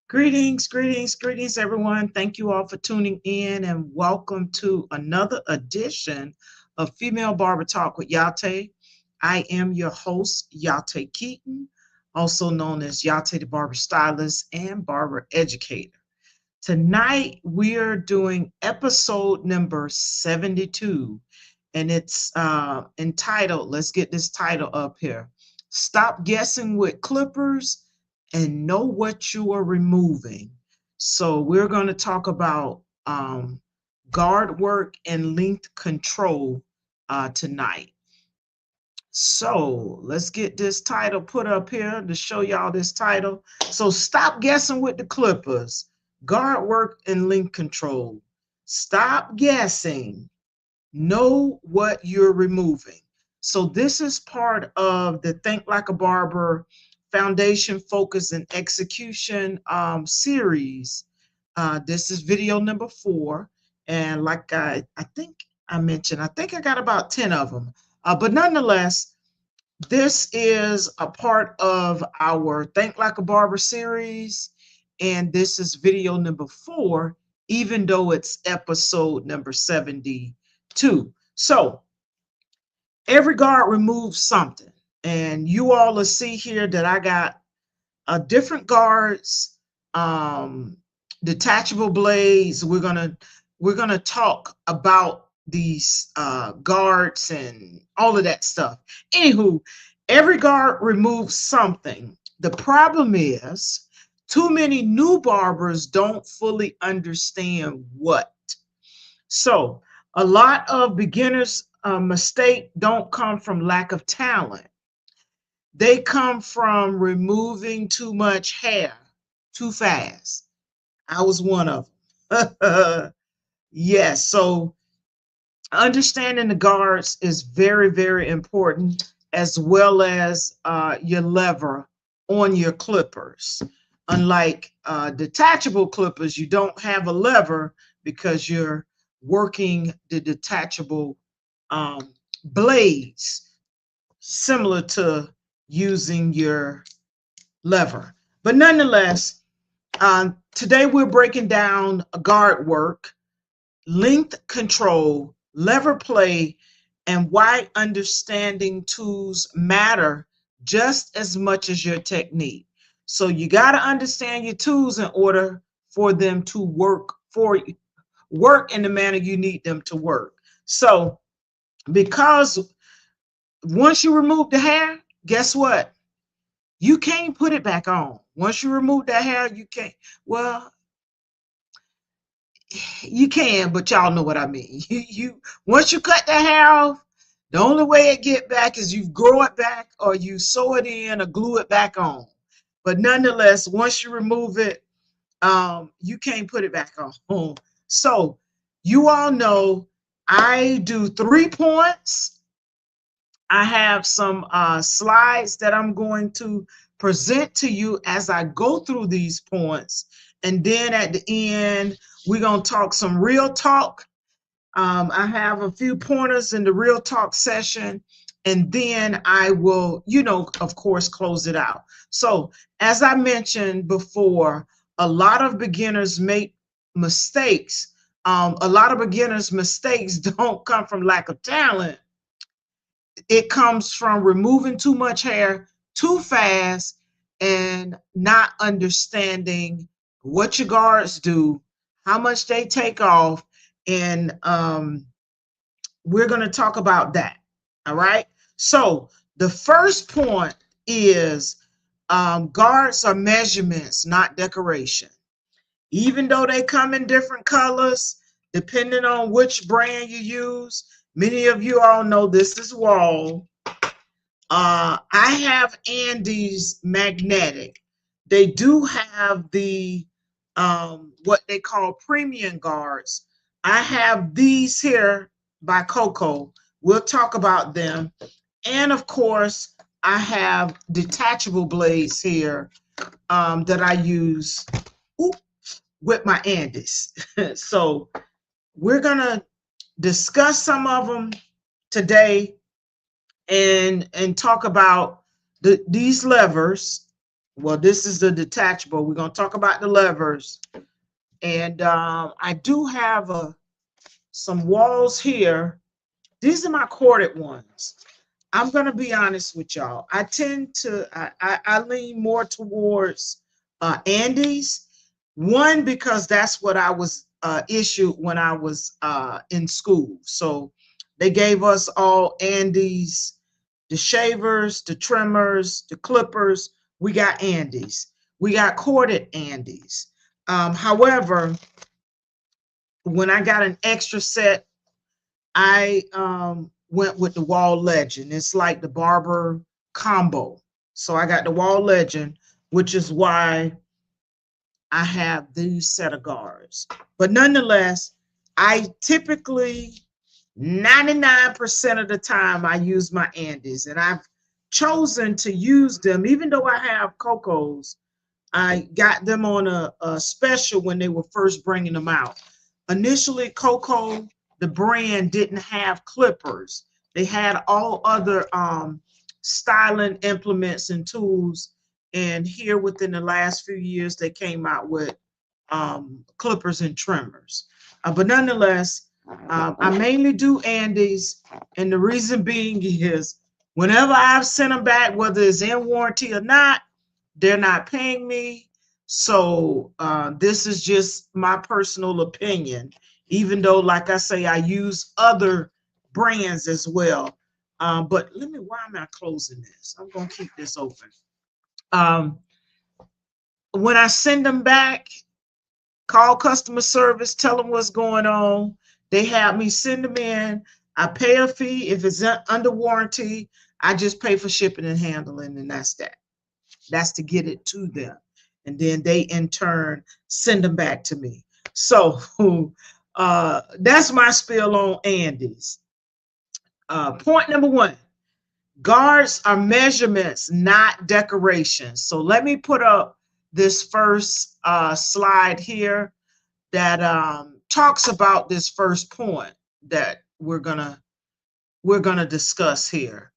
Greetings, greetings, greetings, everyone. Thank you all for tuning in and welcome to another edition of Female Barber Talk with Yah-Tay. I am your host, Yah-Tay Keaton, also known as Yah-Tay the Barber Stylist and Barber Educator. Tonight, we are doing episode number 72, and it's entitled, let's get this title up here, Stop Guessing with Clippers and Know What You Are Removing. So we're going to talk about guard work and length control tonight. So let's get this title put up here to show y'all this title. So stop guessing with the clippers, guard work and length control. Stop guessing, know what you're removing. So this is part of the Think Like a Barber Foundation Focus and Execution series. This is video number 4. And like I think I mentioned, I think I got about 10 of them. But nonetheless, this is a part of our Think Like a Barber series, and this is video number 4, even though it's episode number 72. So every guard removes something, and you all will see here that I got different guards, detachable blades. We're gonna talk about these guards and all of that stuff. Anywho, every guard removes something. The problem is too many new barbers don't fully understand what. So a lot of beginners' mistake don't come from lack of talent. They come from removing too much hair too fast. I was one of them. Yes, so understanding the guards is very, very important, as well as your lever on your clippers. Unlike detachable clippers, you don't have a lever because you're working the detachable blades, similar to using your lever. But nonetheless, today we're breaking down guard work, length control, lever play, and why understanding tools matter just as much as your technique. So you got to understand your tools in order for them to work for you, work in the manner you need them to work. So because once you remove the hair, guess what? You can't put it back on. Once you remove that hair, you can't. Well, you can, but y'all know what I mean. You once you cut the hair off, the only way it get back is you grow it back or you sew it in or glue it back on. But nonetheless, once you remove it, you can't put it back on. So you all know I do 3 points. I have some slides that I'm going to present to you as I go through these points. And then at the end, we're going to talk some real talk. I have a few pointers in the real talk session. And then I will, of course, close it out. So as I mentioned before, a lot of beginners make mistakes. A lot of beginners' mistakes don't come from lack of talent. It comes from removing too much hair too fast and not understanding what your guards do, how much they take off, and we're going to talk about that. All right. So the first point is guards are measurements, not decoration. Even though they come in different colors, depending on which brand you use. Many of you all know this is Wall. I have Andes magnetic. They do have the what they call premium guards. I have these here by Coco. We'll talk about them. And of course, I have detachable blades here that I use with my Andes. So we're gonna discuss some of them today and talk about these levers, Well, this is the detachable. We're going to talk about the levers. And I do have some walls here. These are my corded ones. I'm going to be honest with y'all. I tend to, I lean more towards Andes. One, because that's what I was issued when I was in school. So they gave us all Andes, the shavers, the trimmers, the clippers. We got Andes. We got corded Andes. However, when I got an extra set, I went with the Wall Legend. It's like the barber combo. So I got the Wall Legend, which is why I have these set of guards. But nonetheless, I typically 99% of the time I use my Andes, and I've chosen to use them even though I have Cocos. I got them on a special when they were first bringing them out. Initially, Coco, the brand, didn't have clippers. They had all other styling implements and tools. And here within the last few years, they came out with clippers and trimmers. But nonetheless, I mainly do Andes. And the reason being is whenever I've sent them back, whether it's in warranty or not, they're not paying me. So this is just my personal opinion, even though, like I say, I use other brands as well. But why am I closing this? I'm going to keep this open. When I send them back, call customer service, tell them what's going on. They have me send them in. I pay a fee. If it's under warranty, I just pay for shipping and handling, and that's that. That's to get it to them. And then they, in turn, send them back to me. So that's my spiel on Andes. Point number one, guards are measurements, not decorations. So let me put up this first slide here that talks about this first point that we're gonna discuss here.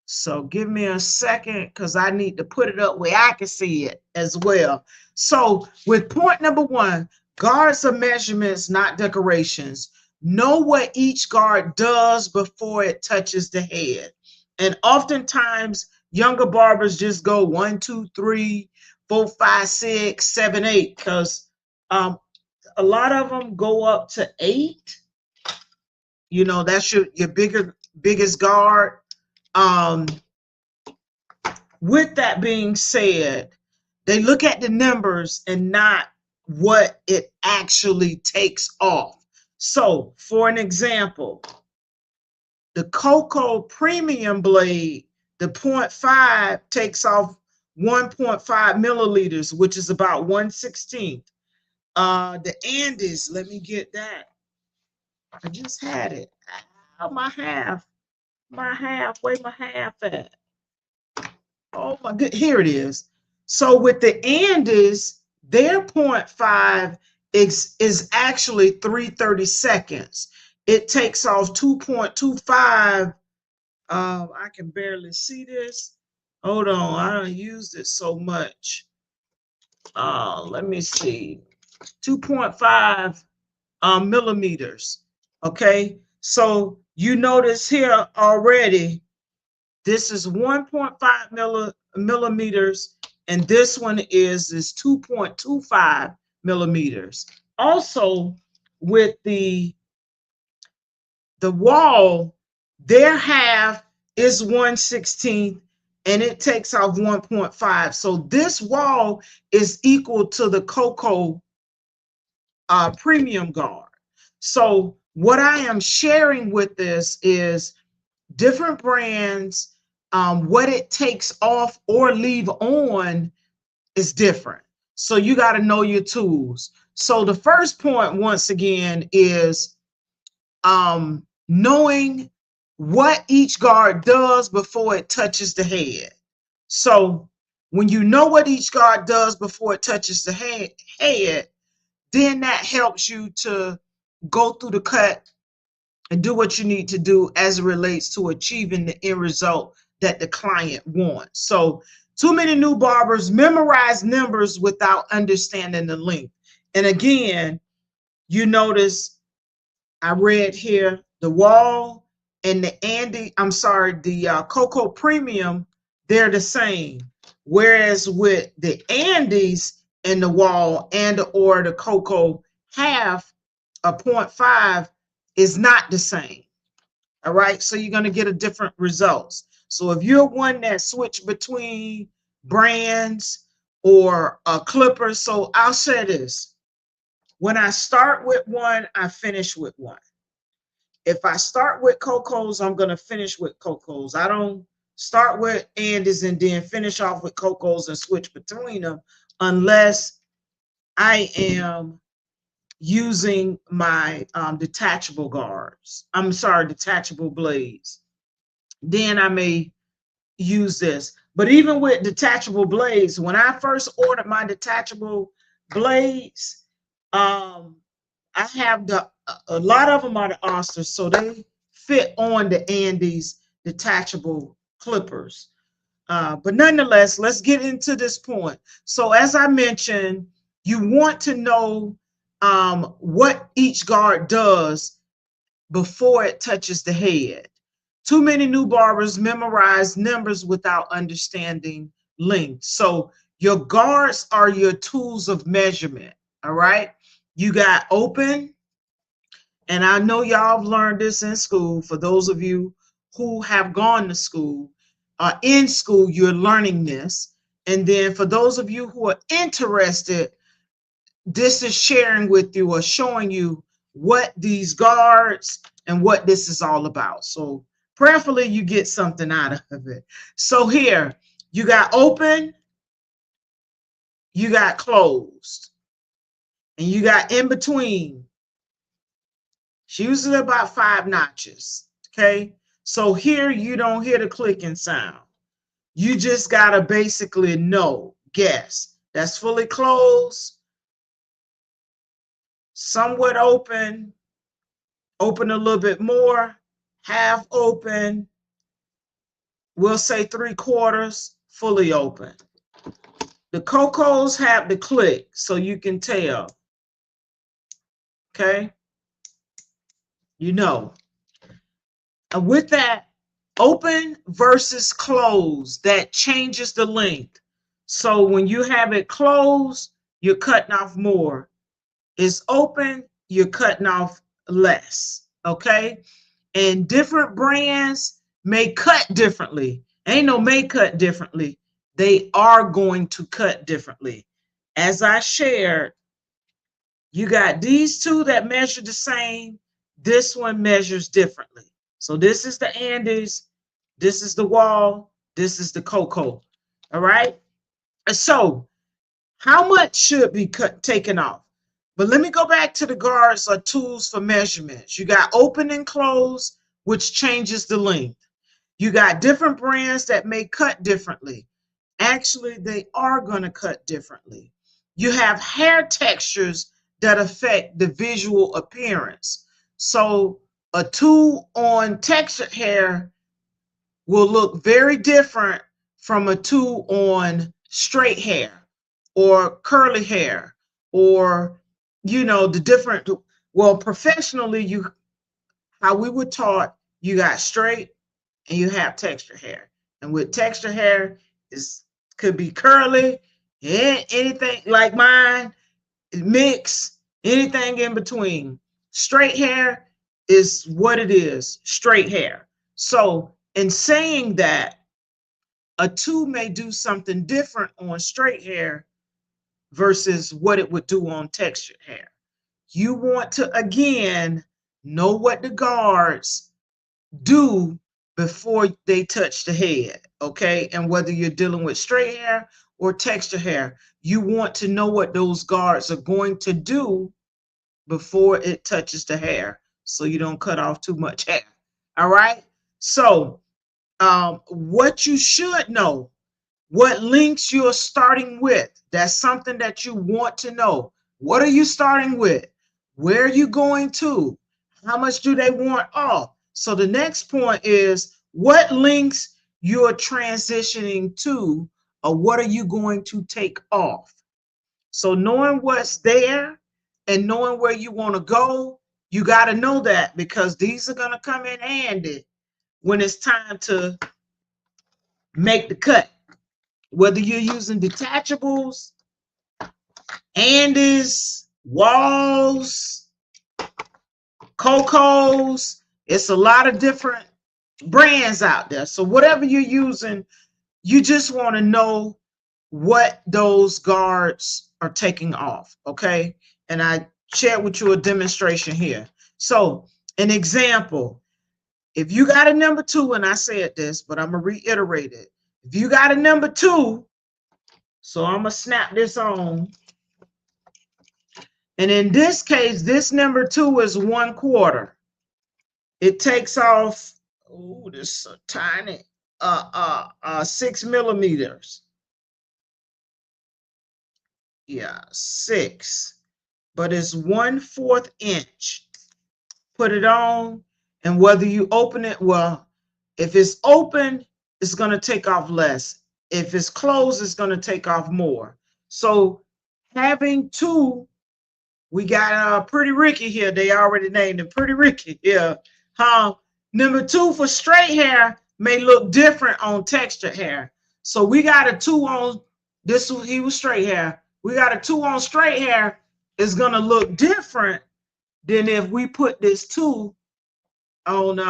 So give me a second because I need to put it up where I can see it as well. So with point number one, guards are measurements, not decorations. Know what each guard does before it touches the head. And oftentimes younger barbers just go 1, 2, 3, 4, 5, 6, 7, 8 because a lot of them go up to 8. You know, that's your biggest guard. With that being said, they look at the numbers and not what it actually takes off. So, for an example, the Coco Premium Blade, the 0.5 takes off 1.5 milliliters, which is about 1/16. The Andes, let me get that. I just had it. Oh, my half, where my half at? Oh my good, here it is. So with the Andes, their 0.5 is actually 3/32. It takes off 2.25. I can barely see this. Hold on, I don't use it so much. Let me see. 2.5 millimeters. Okay, so you notice here already, this is 1.5 millimeters, and this one is 2.25 millimeters. Also, with the wall, their half is 1/16, and it takes off 1.5. So this wall is equal to the Coco Premium Guard. So what I am sharing with this is different brands, what it takes off or leave on is different. So you got to know your tools. So the first point, once again, is knowing what each guard does before it touches the head. So when you know what each guard does before it touches the head, then that helps you to go through the cut and do what you need to do as it relates to achieving the end result that the client wants. So Too many new barbers memorize numbers without understanding the length. And again, you notice I read here the wall and the Cocoa Premium, they're the same. Whereas with the Andes and the wall and or the Cocoa half, a 0.5 is not the same. All right, so you're going to get a different results. So if you're one that switch between brands or clippers, so I'll say this: when I start with one, I finish with one. If I start with Cocos, I'm going to finish with Cocos. I don't start with Andes and then finish off with Cocos and switch between them unless I am using my detachable guards. I'm sorry, detachable blades. Then I may use this. But even with detachable blades, when I first ordered my detachable blades, I have a lot of them are the Osters, so they fit on the Andes detachable clippers. But nonetheless, let's get into this point. So as I mentioned, you want to know what each guard does before it touches the head. Too many new barbers memorize numbers without understanding length. So your guards are your tools of measurement, all right? You got open, and I know y'all have learned this in school. For those of you who have gone to school, in school, you're learning this. And then for those of you who are interested, this is sharing with you or showing you what these guards and what this is all about. So prayerfully you get something out of it. So here, you got open, you got closed, and you got in between. It's usually about 5 notches, okay? So here you don't hear the clicking sound. You just gotta basically know, guess. That's fully closed, somewhat open, open a little bit more, half open, we'll say 3/4, fully open. The Cocos have the click, so you can tell, okay? You know. And with that, open versus closed, that changes the length. So when you have it closed, you're cutting off more. It's open, you're cutting off less, okay? And different brands may cut differently. Ain't no may cut differently. They are going to cut differently. As I shared, you got these two that measure the same. This one measures differently. So this is the Andes, this is the wall, this is the Cocoa. All right. So how much should be taken off? But let me go back to the guards or tools for measurements. You got open and close, which changes the length. You got different brands that may cut differently. Actually, they are going to cut differently. You have hair textures that affect the visual appearance. So a tool on textured hair will look very different from a tool on straight hair or curly hair, or the different. Well, professionally, how we were taught, you got straight and you have texture hair. And with texture hair, is could be curly, anything like mine, mix, anything in between. Straight hair is what it is, straight hair. So in saying that, a two may do something different on straight hair versus what it would do on textured hair. You want to, again, know what the guards do before they touch the head, okay? And whether you're dealing with straight hair or texture hair, you want to know what those guards are going to do before it touches the hair, so you don't cut off too much hair. All right. So what you should know, what links you're starting with. That's something that you want to know. What are you starting with? Where are you going to? How much do they want off? So the next point is what links you're transitioning to or what are you going to take off? So knowing what's there and knowing where you want to go, you got to know that, because these are going to come in handy when it's time to make the cut. Whether you're using detachables, Andes, Walls, Cocos, it's a lot of different brands out there. So whatever you're using, you just want to know what those guards are taking off, okay? And I shared with you a demonstration here. So an example, if you got a number 2, and I said this, but I'm gonna reiterate it. If you got a number 2, so I'm gonna snap this on. And in this case, this number 2 is 1/4. It takes off, oh, this is so tiny, 6 millimeters. Yeah, 6, but it's 1/4 inch. Put it on, and whether you open it, well, if it's open, it's going to take off less. If it's closed, it's going to take off more. So having 2, we got Pretty Ricky here. They already named him Pretty Ricky here. Number 2 for straight hair may look different on textured hair. So we got a 2 on this. He was straight hair. We got a 2 on straight hair. It's gonna look different than if we put this 2 on.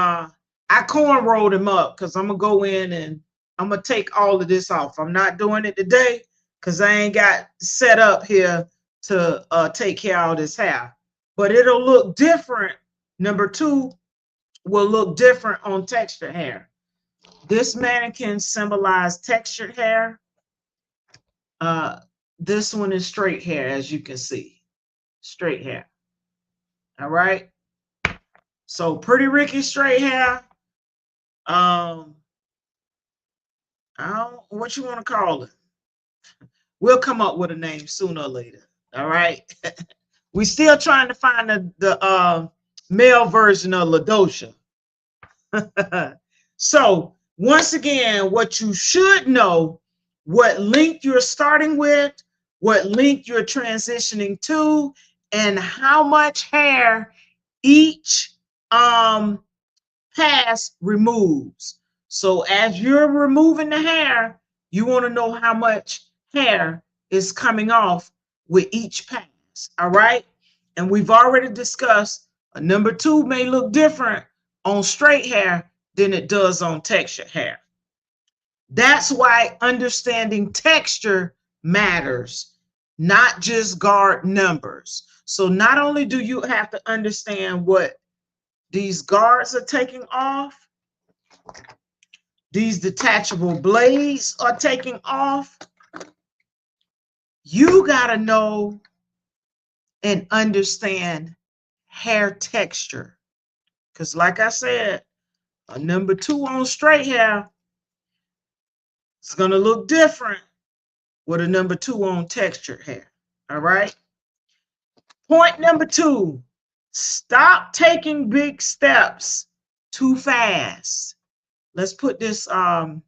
I cornrowed him up because I'm gonna go in and I'm gonna take all of this off. I'm not doing it today because I ain't got set up here to take care of all this hair. But it'll look different. Number 2 will look different on textured hair. This mannequin symbolizes textured hair. This one is straight hair, as you can see. Straight hair. All right. So Pretty Ricky straight hair. I don't, what you want to call it? We'll come up with a name sooner or later. All right. We still trying to find the male version of LaDosha. So once again, what you should know, what length you're starting with, what length you're transitioning to, and how much hair each pass removes. So as you're removing the hair, you want to know how much hair is coming off with each pass. All right. And we've already discussed a number 2 may look different on straight hair than it does on textured hair. That's why understanding texture matters, not just guard numbers. So not only do you have to understand what these guards are taking off, these detachable blades are taking off, you got to know and understand hair texture. Because like I said, a number 2 on straight hair is going to look different with a number 2 on textured hair. All right. Point number 2, stop taking big steps too fast. Let's put this, let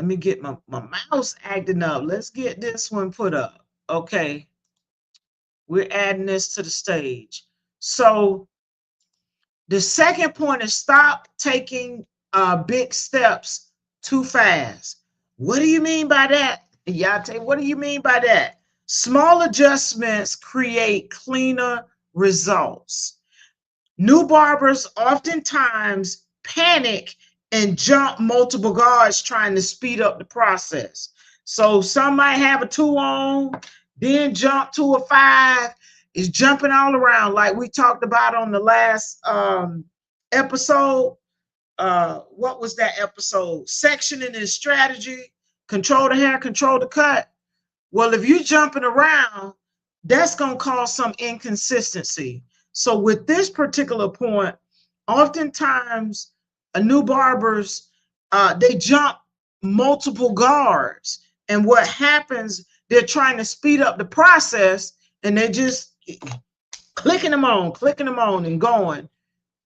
me get my mouse acting up. Let's get this one put up. Okay. We're adding this to the stage. So the second point is stop taking big steps too fast. What do you mean by that? Yah-Tay, what do you mean by that? Small adjustments create cleaner results. New barbers oftentimes panic and jump multiple guards trying to speed up the process. So some might have a 2 on, then jump to a 5, is jumping all around like we talked about on the last episode. What was that episode? Sectioning and strategy, control the hair, control the cut. Well, if you're jumping around, that's going to cause some inconsistency. So with this particular point, oftentimes new barbers, they jump multiple guards. And what happens, they're trying to speed up the process and they're just clicking them on and going,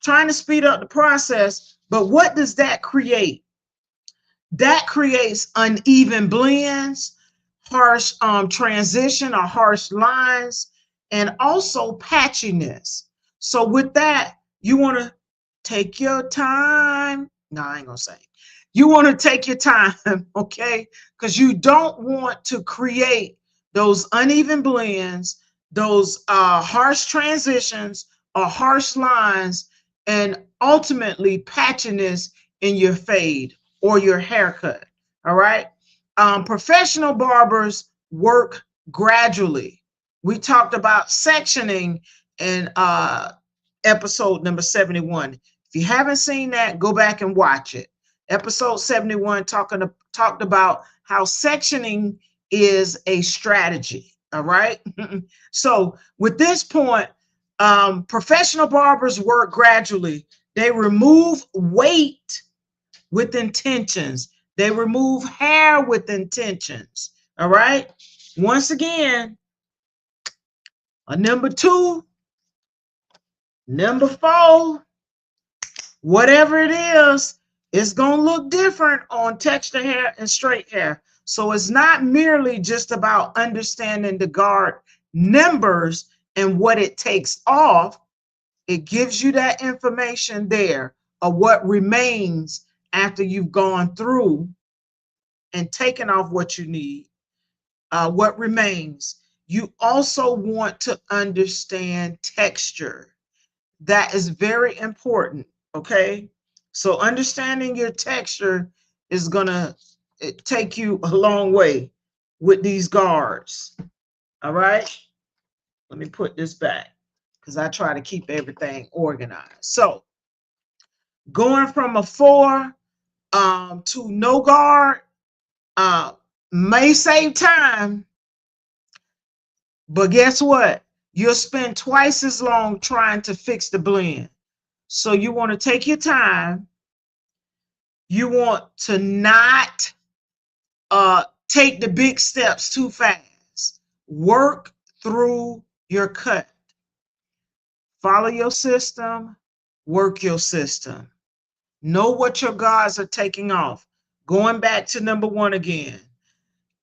trying to speed up the process. But what does that create? That creates uneven blends, harsh transition or harsh lines, and also patchiness. So with that, you want to take your time. No, I ain't gonna say. You want to take your time, okay? Because you don't want to create those uneven blends, those harsh transitions or harsh lines, and ultimately patchiness in your fade or your haircut. All right. Professional barbers work gradually. We talked about sectioning in episode number 71. If you haven't seen that, go back and watch it. Episode 71 talked about how sectioning is a strategy. All right. So with this point, professional barbers work gradually. They remove weight with intentions. They remove hair with intentions. All right. Once again, a number 2, number 4, whatever it is, it's going to look different on texture hair and straight hair. So it's not merely just about understanding the guard numbers and what it takes off. It gives you that information there of what remains after you've gone through and taken off what you need. What remains? You also want to understand texture. That is very important, okay? So understanding your texture is gonna take you a long way with these guards, all right? Let me put this back because I try to keep everything organized. So going from a 4 to no guard uh, may save time, but guess what? You'll spend twice as long trying to fix the blend. So you want to take your time. You want to not take the big steps too fast. Work through your cut. Follow your system. Work your system. Know what your guards are taking off. Going back to number 1 again.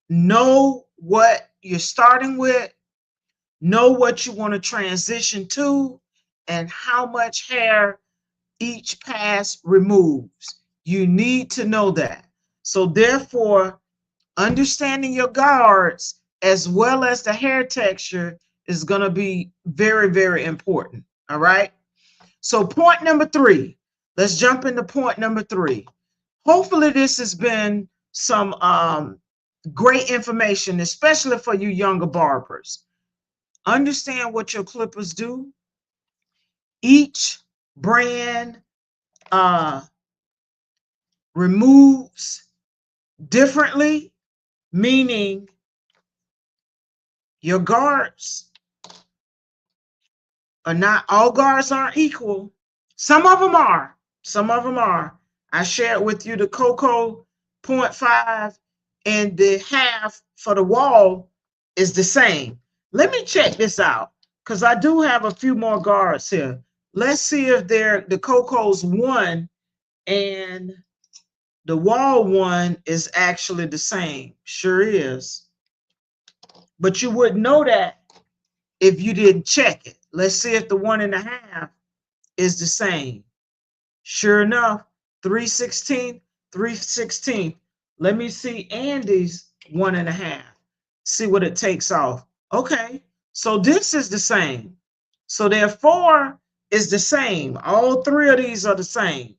Know what you're starting with. Know what you want to transition to and how much hair each pass removes. You need to know that. So therefore, understanding your guards as well as the hair texture is going to be very, very important. All right. So point number 3, let's jump into point number 3. Hopefully this has been some great information, especially for you younger barbers. Understand what your clippers do. Each brand removes differently, meaning your guards are not, all guards aren't equal. Some of them are. Some of them are. I shared with you the Cocoa 0.5 and the half for the wall is the same. Let me check this out because I do have a few more guards here. Let's see if they're the Coco's 1 and the wall 1 is actually the same. Sure is. But you wouldn't know that if you didn't check it. Let's see if the 1.5 is the same. Sure enough, 3/16, 3/16. Let me see Andy's 1.5. See what it takes off. Okay, so this is the same. So therefore is the same. All 3 of these are the same.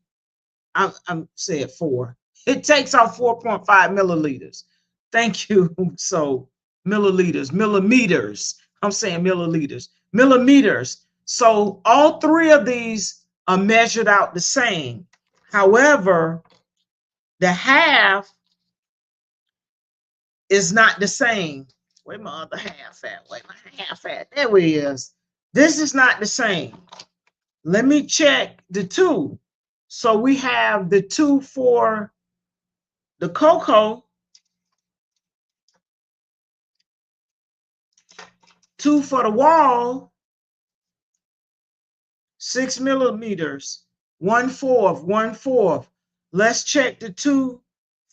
I'm saying 4. It takes off 4.5 milliliters. Thank you. So milliliters, millimeters. I'm saying milliliters, millimeters. So all 3 of these are measured out the same. However, the half is not the same. Where my other half at? Where my half at? There it is. This is not the same. Let me check the 2. So we have the 2 for the Cocoa, 2 for the wall, 6 millimeters, 1/4, 1/4. Let's check the 2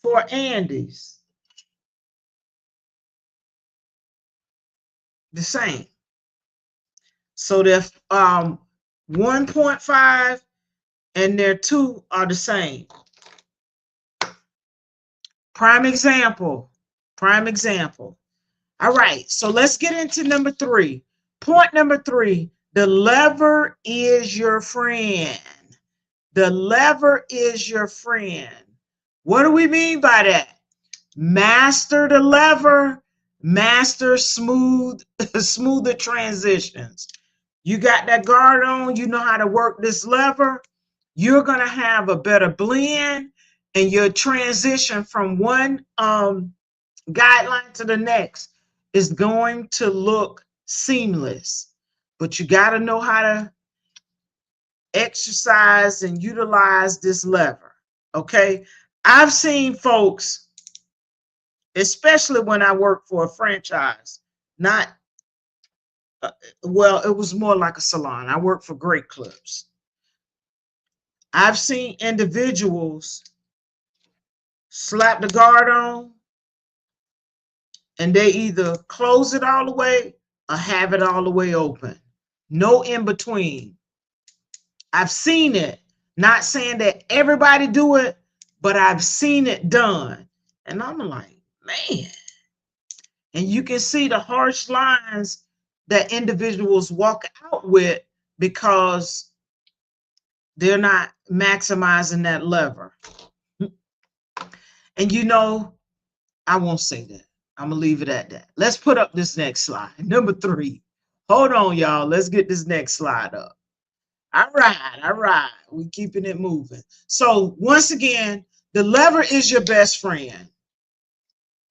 for Andes, the same. So they're 1.5 and their 2 are the same. Prime example. Prime example. All right, so let's get into number 3. Point number 3, the lever is your friend. The lever is your friend. What do we mean by that? Master the lever, master smoother transitions. You got that guard on, you know how to work this lever, you're going to have a better blend, and your transition from one guideline to the next is going to look seamless. But you got to know how to exercise and utilize this lever. Okay, I've seen folks, especially when I worked for a franchise, not well, it was more like a salon. I worked for Great Clips. I've seen individuals slap the guard on and they either close it all the way or have it all the way open. No in between. I've seen it. Not saying that everybody do it, but I've seen it done. And I'm like, man. And you can see the harsh lines that individuals walk out with because they're not maximizing that lever. And you know, I won't say that. I'm going to leave it at that. Let's put up this next slide. Number 3. Hold on, y'all. Let's get this next slide up. All right. We're keeping it moving. So once again, the lever is your best friend.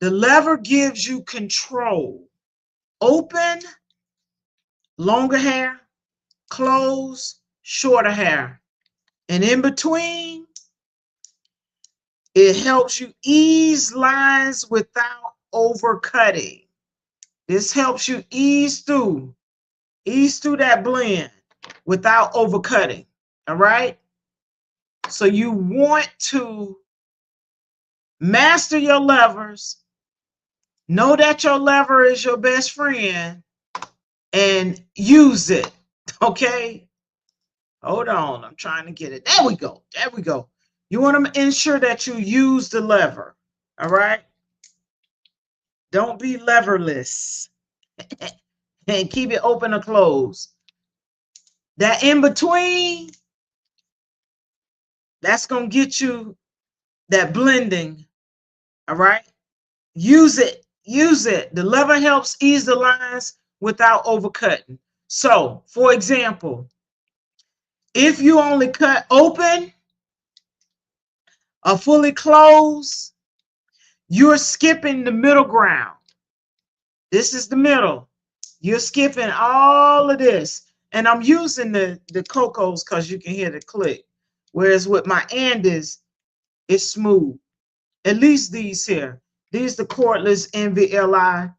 The lever gives you control. Open, longer hair, close, shorter hair. And in between, it helps you ease lines without overcutting. This helps you ease through that blend without overcutting. All right. So you want to master your levers, know that your lever is your best friend, and use it. Okay. Hold on. I'm trying to get it. There we go. There we go. You want to ensure that you use the lever. All right. Don't be leverless. And keep it open or closed. That in between, that's going to get you that blending. All right. Use it. Use it. The lever helps ease the lines without overcutting. So, for example, if you only cut open or fully closed, you're skipping the middle ground. This is the middle. You're skipping all of this. And I'm using the cocos because you can hear the click. Whereas with my Andes, it's smooth. At least these here. These the cordless NVLI.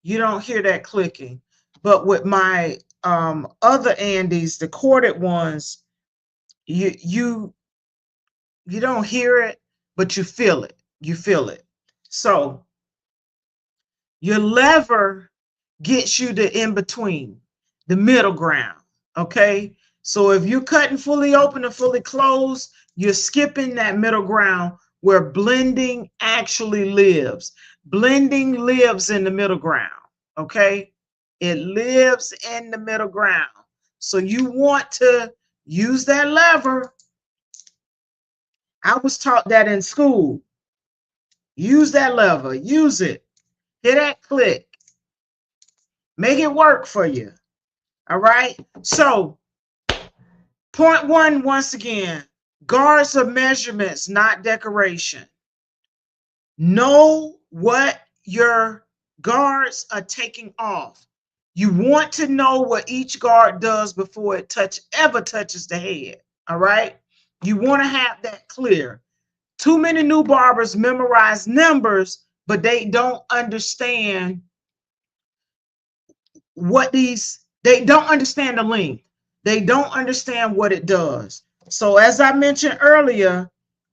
You don't hear that clicking. But with my other Andes, the corded ones, you don't hear it, but you feel it. You feel it. So your lever gets you the in-between, the middle ground, okay? So if you're cutting fully open or fully closed, you're skipping that middle ground where blending actually lives. Blending lives in the middle ground, okay? It lives in the middle ground. So you want to use that lever. I was taught that in school. Use that lever. Use it. Hit that click. Make it work for you. All right. So, point 1, once again, guards are measurements, not decoration. Know what your guards are taking off. You want to know what each guard does before it ever touches the head. All right. You want to have that clear. Too many new barbers memorize numbers, but they don't understand they don't understand the length. They don't understand what it does. So as I mentioned earlier,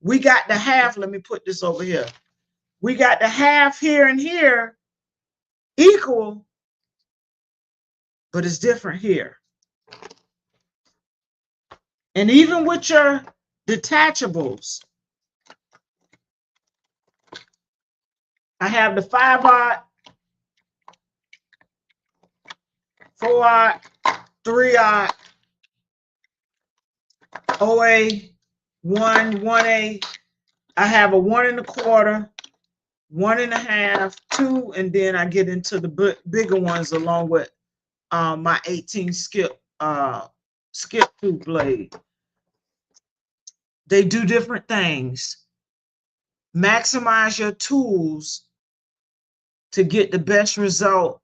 we got the half. Let me put this over here. We got the half here and here equal, but it's different here. And even with your detachables, I have the 5/0, 4/0, 3/0, OA, 1A. I have a 1 1/4, 1 1/2, 2, and then I get into the bigger ones along with my 18 skip tooth blade. They do different things. Maximize your tools to get the best result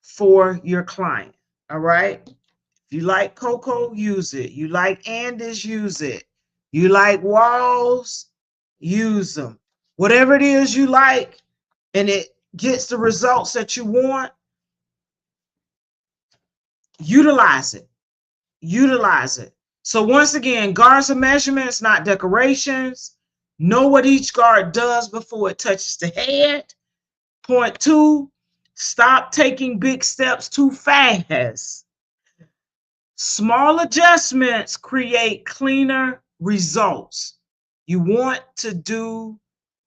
for your client. All right. If you like Coco, use it. You like Andes, use it. You like walls, use them. Whatever it is you like and it gets the results that you want, utilize it. Utilize it. So once again, guards are measurements, not decorations. Know what each guard does before it touches the head. Point 2, stop taking big steps too fast. Small adjustments create cleaner results. You want to do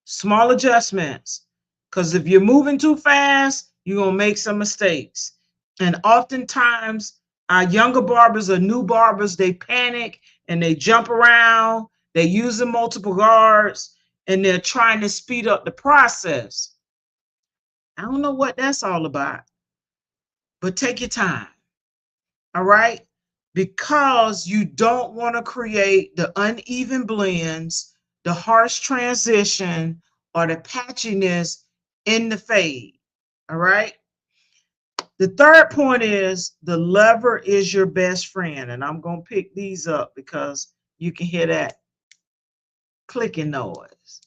small adjustments because if you're moving too fast, you're going to make some mistakes. And oftentimes, our younger barbers or new barbers, they panic and they jump around. They're using multiple guards and they're trying to speed up the process. I don't know what that's all about, but take your time. All right? Because you don't want to create the uneven blends, the harsh transition, or the patchiness in the fade. All right? The third point is the lever is your best friend. And I'm going to pick these up because you can hear that clicking noise.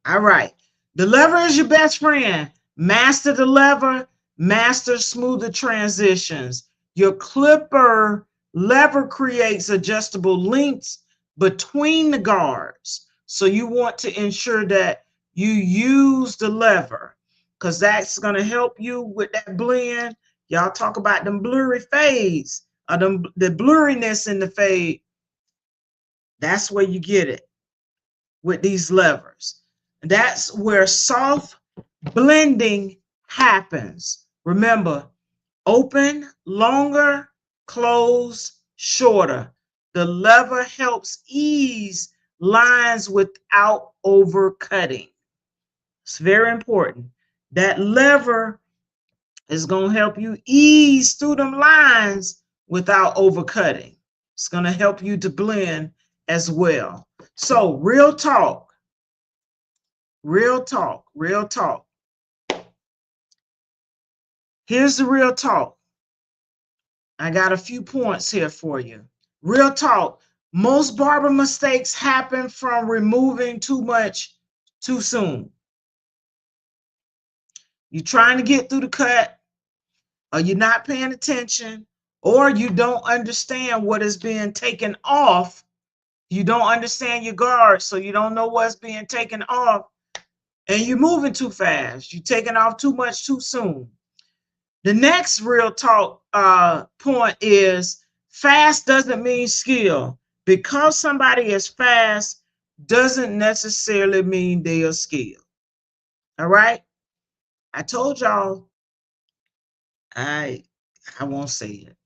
All right. The lever is your best friend. Master the lever, master smoother transitions. Your clipper lever creates adjustable links between the guards. So you want to ensure that you use the lever because that's going to help you with that blend. Y'all talk about them blurry fades or the blurriness in the fade. That's where you get it with these levers. That's where soft blending happens. Remember, open, longer, close, shorter. The lever helps ease lines without overcutting. It's very important. That lever is going to help you ease through them lines without overcutting. It's going to help you to blend as well. So real talk, real talk, real talk. Here's the real talk. I got a few points here for you. Real talk. Most barber mistakes happen from removing too much too soon. You're trying to get through the cut, or you're not paying attention, or you don't understand what is being taken off. You don't understand your guard, so you don't know what's being taken off, and you're moving too fast. You're taking off too much too soon. The next real talk point is fast doesn't mean skill. Because somebody is fast doesn't necessarily mean they are skilled. All right? I told y'all, I won't say it.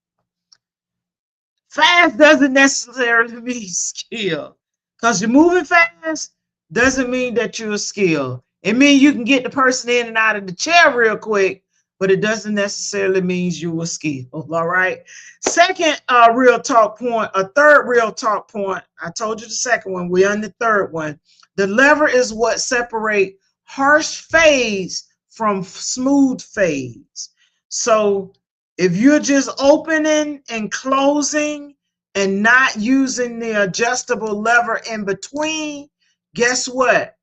Fast doesn't necessarily mean skill. Because you're moving fast doesn't mean that you're skilled. It means you can get the person in and out of the chair real quick, but it doesn't necessarily mean you were skilled. All right. Second real talk point, a third real talk point. I told you the second one. We're on the third one. The lever is what separates harsh fades from smooth fades. So if you're just opening and closing and not using the adjustable lever in between, guess what?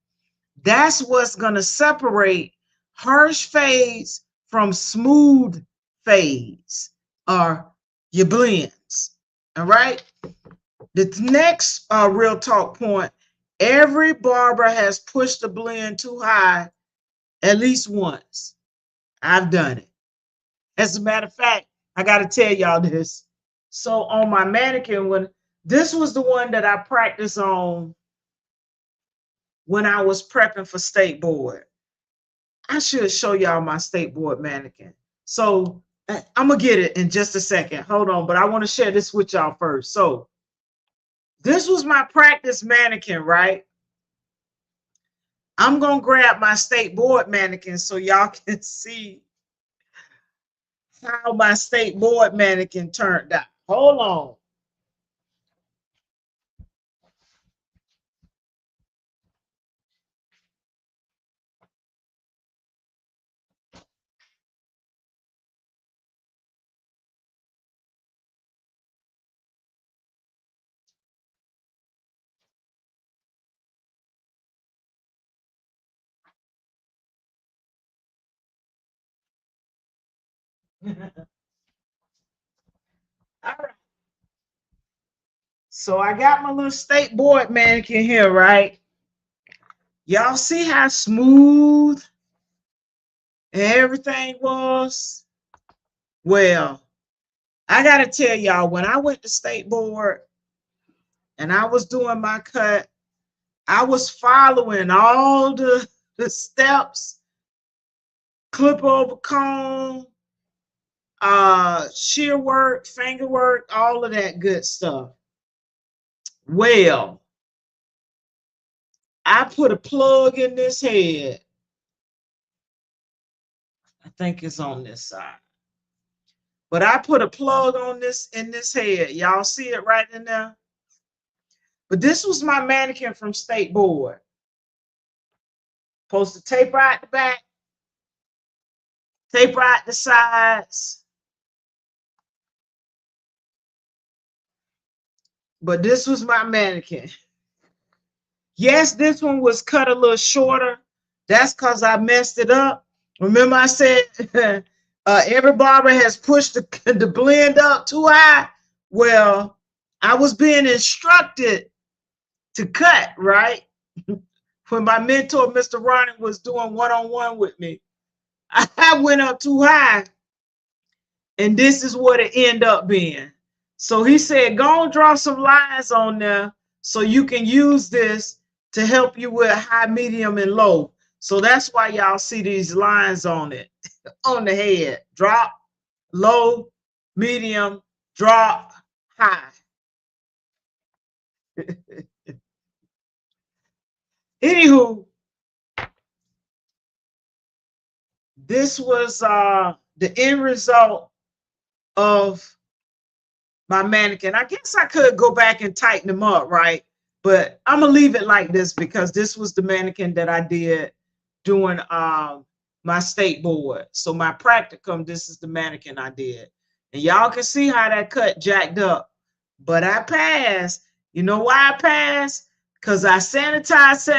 That's what's going to separate harsh fades from smooth fades or your blends. All right. The next real talk point, every barber has pushed the blend too high at least once. I've done it. As a matter of fact, I got to tell y'all this. So on my mannequin, when this was the one that I practiced on when I was prepping for state board. I should show y'all my state board mannequin. So I'm gonna get it in just a second. Hold on, but I want to share this with y'all first. So this was my practice mannequin, right? I'm gonna grab my state board mannequin so y'all can see how my state board mannequin turned out. Hold on. All right. So I got my little state board mannequin here, right? Y'all see how smooth and everything was? Well, I gotta tell y'all, when I went to state board and I was doing my cut, I was following all the steps, clip over comb, shear work, finger work, all of that good stuff. Well, I put a plug in this head. I think it's on this side. But I put a plug on this in this head. Y'all see it right in there? But this was my mannequin from state board. Supposed to taper out the back, taper out the sides. But this was my mannequin. Yes, this one was cut a little shorter. That's because I messed it up. Remember I said every barber has pushed the blend up too high? Well, I was being instructed to cut, right? When my mentor, Mr. Ronnie, was doing one-on-one with me, I went up too high, and this is what it ended up being. So he said, go and draw some lines on there so you can use this to help you with high, medium, and low. So that's why y'all see these lines on it, on the head. Drop, low, medium, drop, high. Anywho, this was the end result of my mannequin. I guess I could go back and tighten them up, right? But I'm gonna leave it like this because this was the mannequin that I did doing my state board. So my practicum, this is the mannequin I did. And y'all can see how that cut jacked up. But I passed. You know why I passed? Because I sanitized,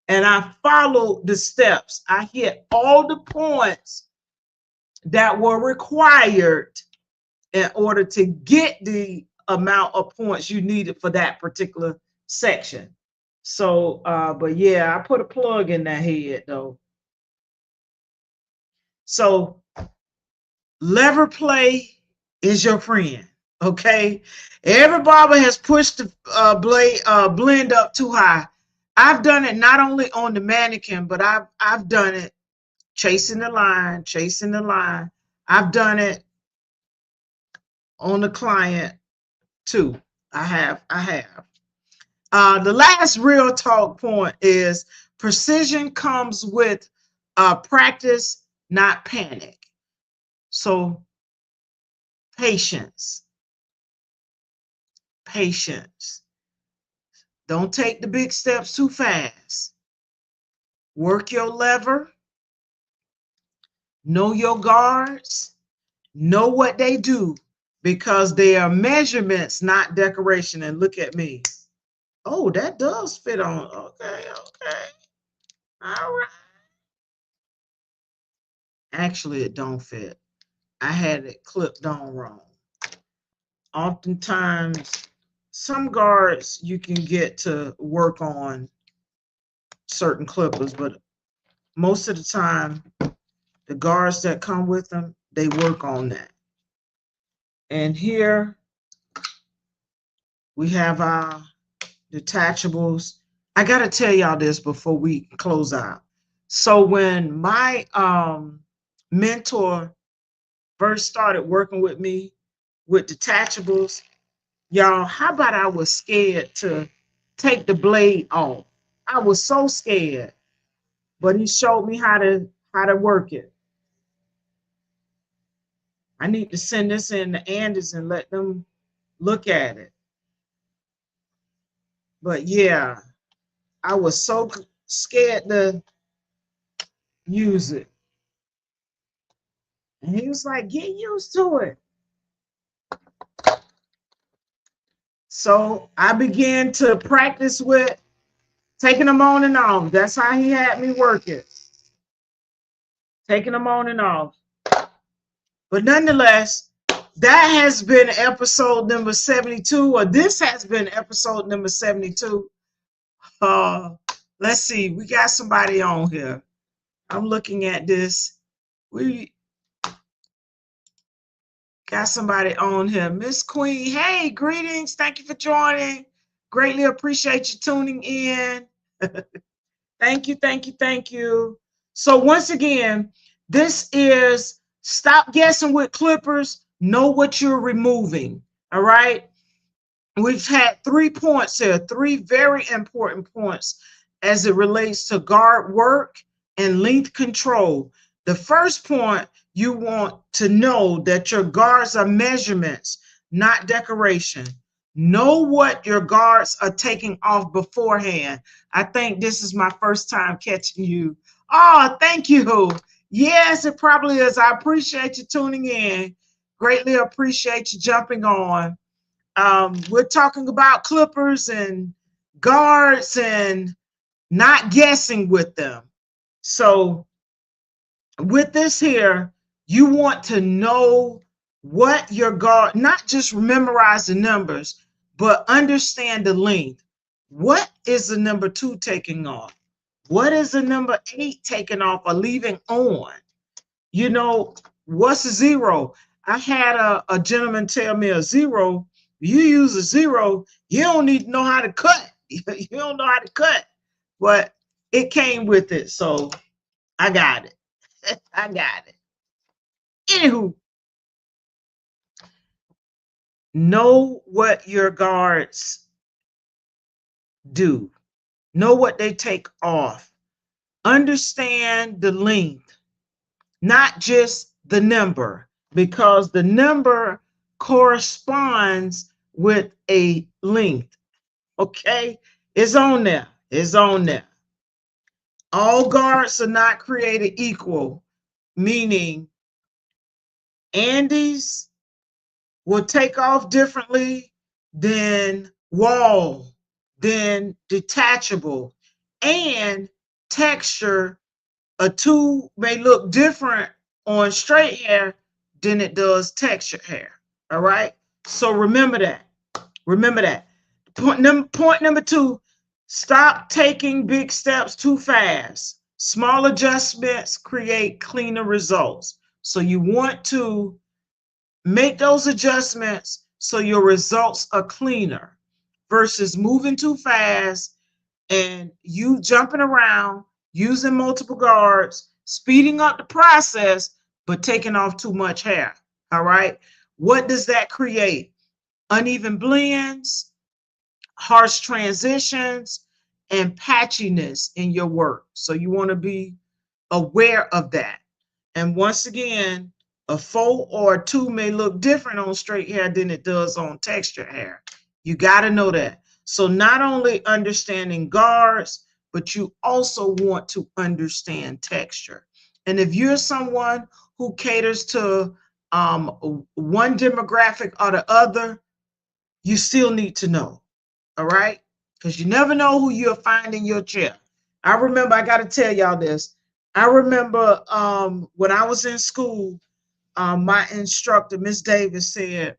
and I followed the steps. I hit all the points that were required in order to get the amount of points you needed for that particular section. So, but yeah, I put a plug in that head though. So, lever play is your friend. Okay, every barber has pushed the blend up too high. I've done it not only on the mannequin, but I've done it chasing the line, chasing the line. I've done it on the client too. I have. The last real talk point is precision comes with practice, not panic. So patience, patience. Don't take the big steps too fast. Work your lever, know your guards, know what they do because they are measurements, not decoration. And look at me. Oh, that does fit on. Okay, okay. All right. Actually, it don't fit. I had it clipped on wrong. Oftentimes, some guards you can get to work on certain clippers, but most of the time, the guards that come with them, they work on that. And here we have our detachables. I got to tell y'all this before we close out. So when my mentor first started working with me with detachables, y'all, how about I was scared to take the blade off? I was so scared, but he showed me how to work it. I need to send this in to Anders and let them look at it. But yeah, I was so scared to use it. And he was like, get used to it. So I began to practice with taking them on and off. That's how he had me work it. Taking them on and off. But nonetheless, that has been episode number 72, or this has been episode number 72. Let's see, we got somebody on here. I'm looking at this. We got somebody on here. Miss Queen, hey, greetings. Thank you for joining. Greatly appreciate you tuning in. Thank you, thank you, thank you. So once again, this is stop guessing with clippers. Know what you're removing. All right. We've had 3 points here, 3 very important points as it relates to guard work and length control. The first point, you want to know that your guards are measurements, not decoration. Know what your guards are taking off beforehand. I think this is my first time catching you. Oh, thank you. Yes, it probably is. I appreciate you tuning in. Greatly appreciate you jumping on. We're talking about clippers and guards and not guessing with them. So with this here, you want to know what your guard, not just memorize the numbers, but understand the length. What is the number 2 taking off? What is the number 8 taking off or leaving on? You know, what's a 0? I had a gentleman tell me a 0, you use a 0, you don't need to know how to cut. You don't know how to cut. But it came with it, so I got it. I got it. Anywho, know what your guards do. Know what they take off. Understand the length, not just the number, because the number corresponds with a length. Okay? It's on there. It's on there. All guards are not created equal, meaning Andes will take off differently than wall, than detachable, and texture. A 2 may look different on straight hair than it does textured hair. All right. So remember that. Remember that. Point number 2, stop taking big steps too fast. Small adjustments create cleaner results. So you want to make those adjustments so your results are cleaner versus moving too fast and you jumping around, using multiple guards, speeding up the process, but taking off too much hair. All right. What does that create? Uneven blends, harsh transitions, and patchiness in your work. So you want to be aware of that. And once again, a 4 or a 2 may look different on straight hair than it does on textured hair. You got to know that. So not only understanding guards, but you also want to understand texture. And if you're someone who caters to one demographic or the other, you still need to know. All right? Because you never know who you'll find in your chair. I remember, I got to tell y'all this. I remember when I was in school, my instructor, Miss Davis, said,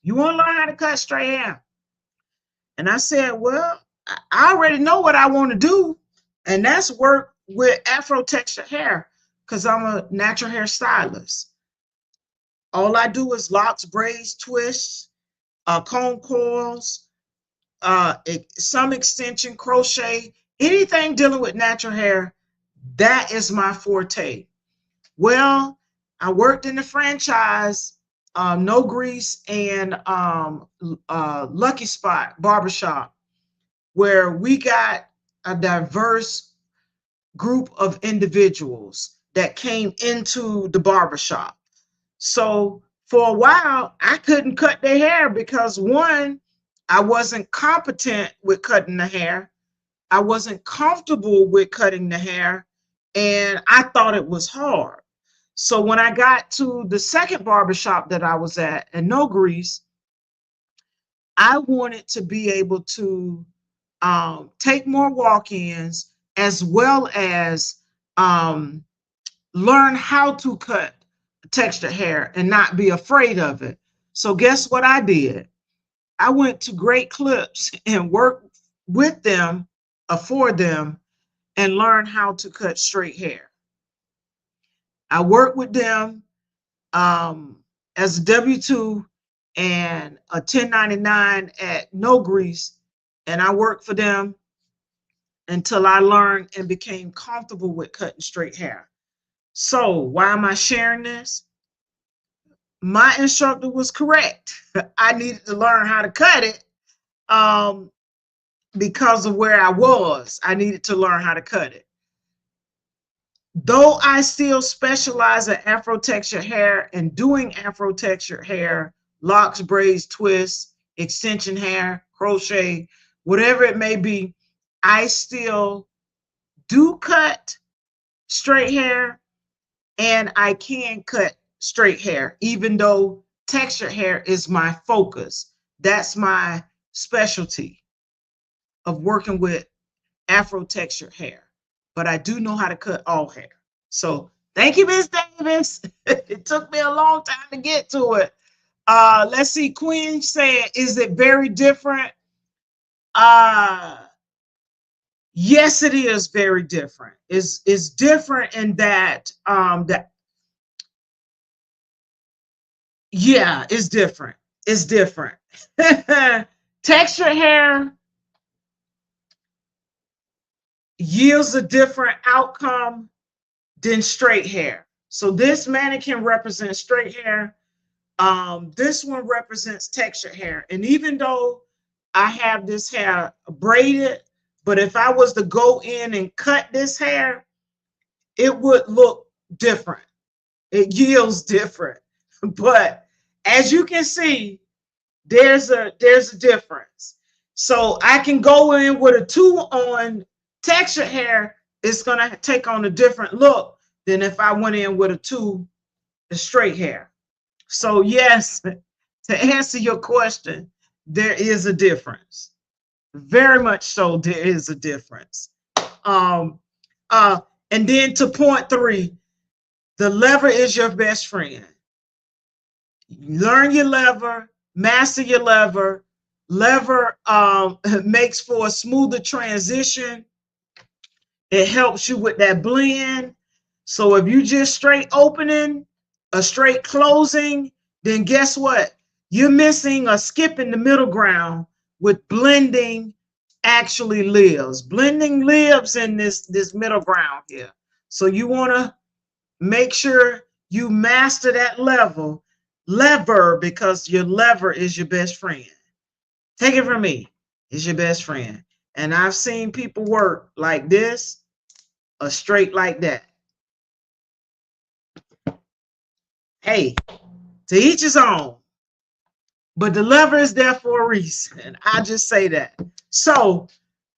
You want to learn how to cut straight hair? And I said, well, I already know what I want to do, and that's work with Afro texture hair because I'm a natural hair stylist. All I do is locks, braids, twists, comb coils, some extension, crochet, anything dealing with natural hair. That is my forte. Well, I worked in the franchise, No Grease and Lucky Spot Barbershop, where we got a diverse group of individuals that came into the barbershop. So for a while, I couldn't cut their hair because one, I wasn't competent with cutting the hair. I wasn't comfortable with cutting the hair, and I thought it was hard. So when I got to the second barbershop that I was at, and No Grease, I wanted to be able to take more walk-ins as well as um, learn how to cut textured hair and not be afraid of it. So guess what I did? I went to Great Clips and worked with them, for them, and learned how to cut straight hair. I worked with them as a W-2 and a 1099 at No Grease, and I worked for them until I learned and became comfortable with cutting straight hair. So why am I sharing this? My instructor was correct. I needed to learn how to cut it because of where I was. I needed to learn how to cut it. Though I still specialize in Afro texture hair and doing Afro texture hair, locks, braids, twists, extension hair, crochet, whatever it may be, I still do cut straight hair, and I can cut straight hair, even though texture hair is my focus. That's my specialty of working with Afro texture hair. But I do know how to cut all hair. So thank you, Miss Davis. It took me a long time to get to it. Let's see, Queen said, is it very different? Yes, it is very different. It's different in that yeah, it's different. It's different. Texture hair yields a different outcome than straight hair. So this mannequin represents straight hair. This one represents textured hair. And even though I have this hair braided, but if I was to go in and cut this hair, it would look different. It yields different. But as you can see, there's a difference. So I can go in with a 2 on textured hair, it's gonna take on a different look than if I went in with a 2 straight hair. So yes, to answer your question, there is a difference. Very much so, there is a difference. And then to point 3, the lever is your best friend. Learn your lever, master your lever. Lever makes for a smoother transition. It helps you with that blend. So if you just straight opening, a straight closing, then guess what? You're missing or skipping the middle ground with blending actually lives. Blending lives in this middle ground here. So you want to make sure you master that lever, because your lever is your best friend. Take it from me, it's your best friend. And I've seen people work like this or straight like that. Hey, to each his own. But the lever is there for a reason. I just say that. So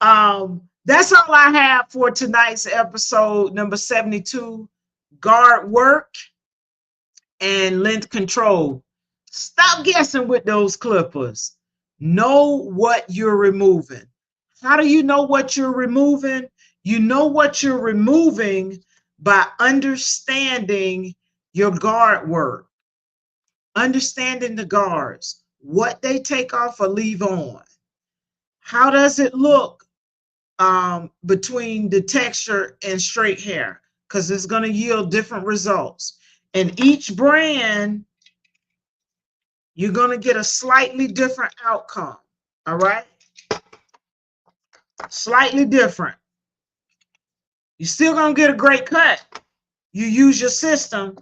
that's all I have for tonight's episode number 72, guard work and length control. Stop guessing with those clippers. Know what you're removing. How do you know what you're removing? You know what you're removing by understanding your guard work, understanding the guards. what they take off or leave on. How does it look between the texture and straight hair? Because it's going to yield different results. And each brand, you're going to get a slightly different outcome. All right? Slightly different. You're still going to get a great cut. You use your system,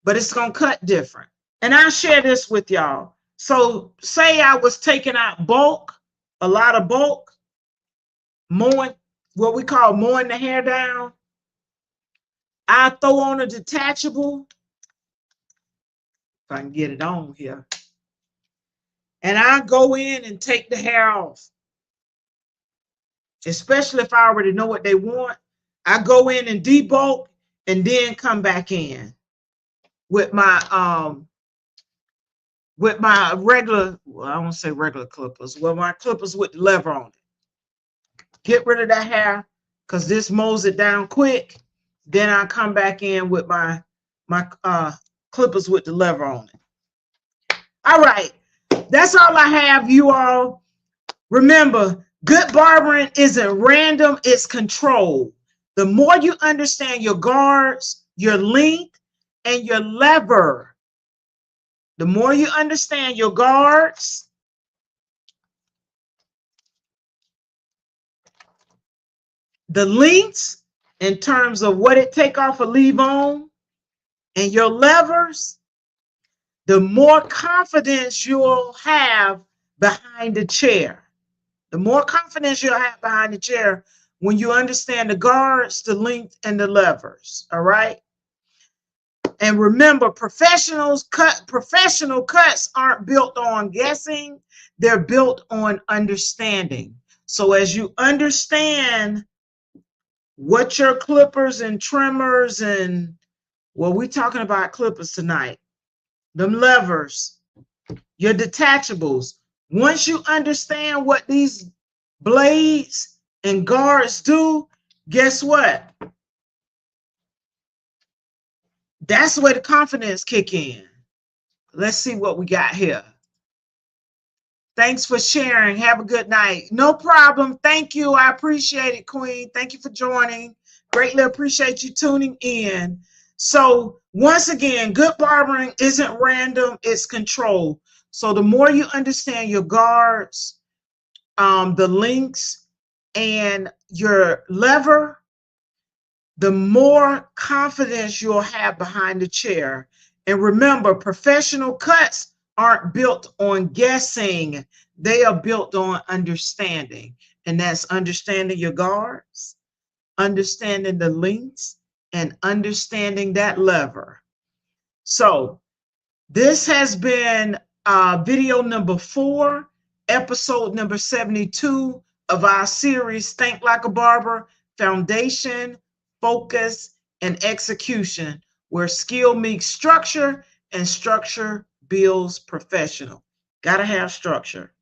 but it's going to cut different. And I'll share this with y'all. So say I was taking out bulk, a lot of bulk, mowing, what we call mowing the hair down. I throw on a detachable, if I can get it on here, and I go in and take the hair off. Especially if I already know what they want, I go in and debulk and then come back in with my regular, well, I won't say regular clippers, well, my clippers with the lever on it. Get rid of that hair because this mows it down quick. Then I come back in with my clippers with the lever on it. All right, that's all I have, you all. Remember, good barbering isn't random, it's controlled. The more you understand your guards, your length, and your lever, the more you understand your guards, the lengths in terms of what it take off or leave on, and your levers, the more confidence you'll have behind the chair. The more confidence you'll have behind the chair when you understand the guards, the length, and the levers, all right? And remember, professional cuts aren't built on guessing, they're built on understanding. So as you understand what your clippers and trimmers and, well, we're talking about clippers tonight, them levers, your detachables. Once you understand what these blades and guards do, guess what? That's where the confidence kick in. Let's see what we got here. Thanks for sharing. Have a good night. No problem. Thank you. I appreciate it, Queen. Thank you for joining. Greatly appreciate you tuning in. So once again, good barbering isn't random, it's control. So the more you understand your guards, the links, and your lever, the more confidence you'll have behind the chair. And remember, professional cuts aren't built on guessing. They are built on understanding. And that's understanding your guards, understanding the links, and understanding that lever. So this has been video number 4, episode number 72 of our series, Think Like a Barber, Foundation, Focus, and Execution, where skill meets structure and structure builds professional. Gotta have structure.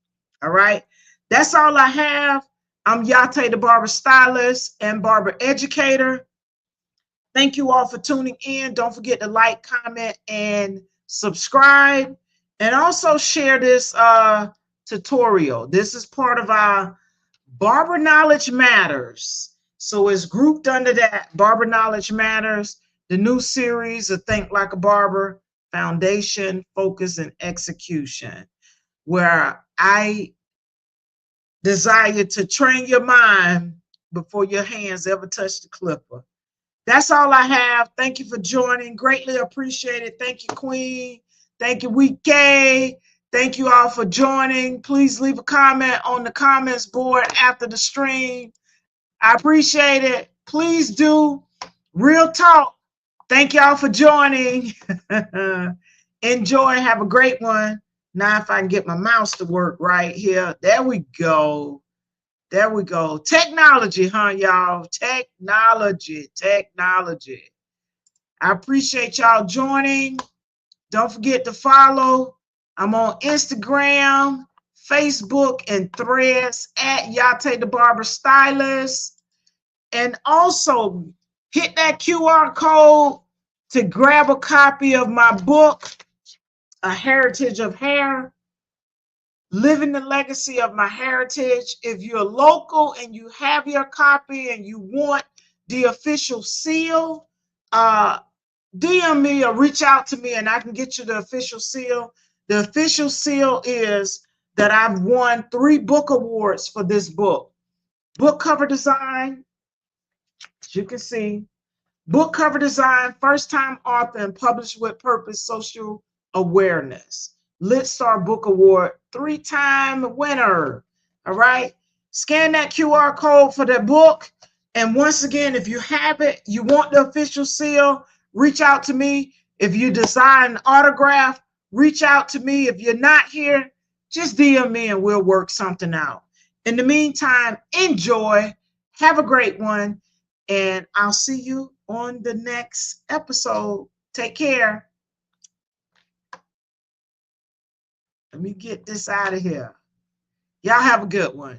All right. That's all I have. I'm Yah-Tay, the barber stylist and barber educator. Thank you all for tuning in. Don't forget to like, comment, and subscribe. And also share this tutorial. This is part of our Barber Knowledge Matters. So it's grouped under that, Barber Knowledge Matters, the new series of Think Like a Barber, Foundation, Focus, and Execution, where I desire to train your mind before your hands ever touch the clipper. That's all I have. Thank you for joining. Greatly appreciate it. Thank you, Queen. Thank you, Yah-Tay. Thank you all for joining. Please leave a comment on the comments board after the stream. I appreciate it. Please do. Real talk. Thank y'all for joining. Enjoy. Have a great one. Now, if I can get my mouse to work right here. There we go. There we go. Technology, huh, y'all? Technology. I appreciate y'all joining. Don't forget to follow. I'm on Instagram, Facebook, and Threads at Yah-Tay the Barber Stylist. And also hit that QR code to grab a copy of my book, a heritage of hair, living the legacy of my heritage. If you're local and you have your copy and you want the official seal, DM me or reach out to me and I can get you the official seal. The official seal is that I've won 3 book awards for this book. Book cover design, as you can see, book cover design, first time author and published with purpose, social awareness. Lit Star Book Award, 3-time winner. All right. Scan that QR code for the book. And once again, if you have it, you want the official seal, reach out to me. If you design an autograph, reach out to me. If you're not here, just DM me and we'll work something out. In the meantime, enjoy. Have a great one. And I'll see you on the next episode. Take care. Let me get this out of here. Y'all have a good one.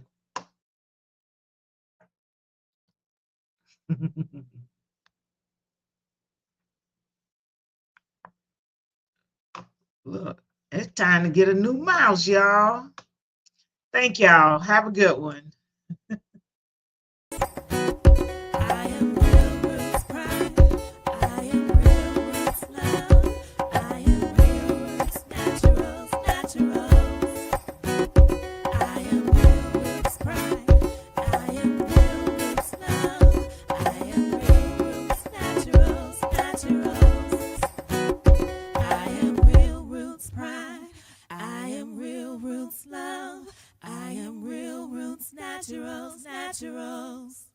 Look, it's time to get a new mouse, y'all. Thank y'all. Have a good one. Naturals.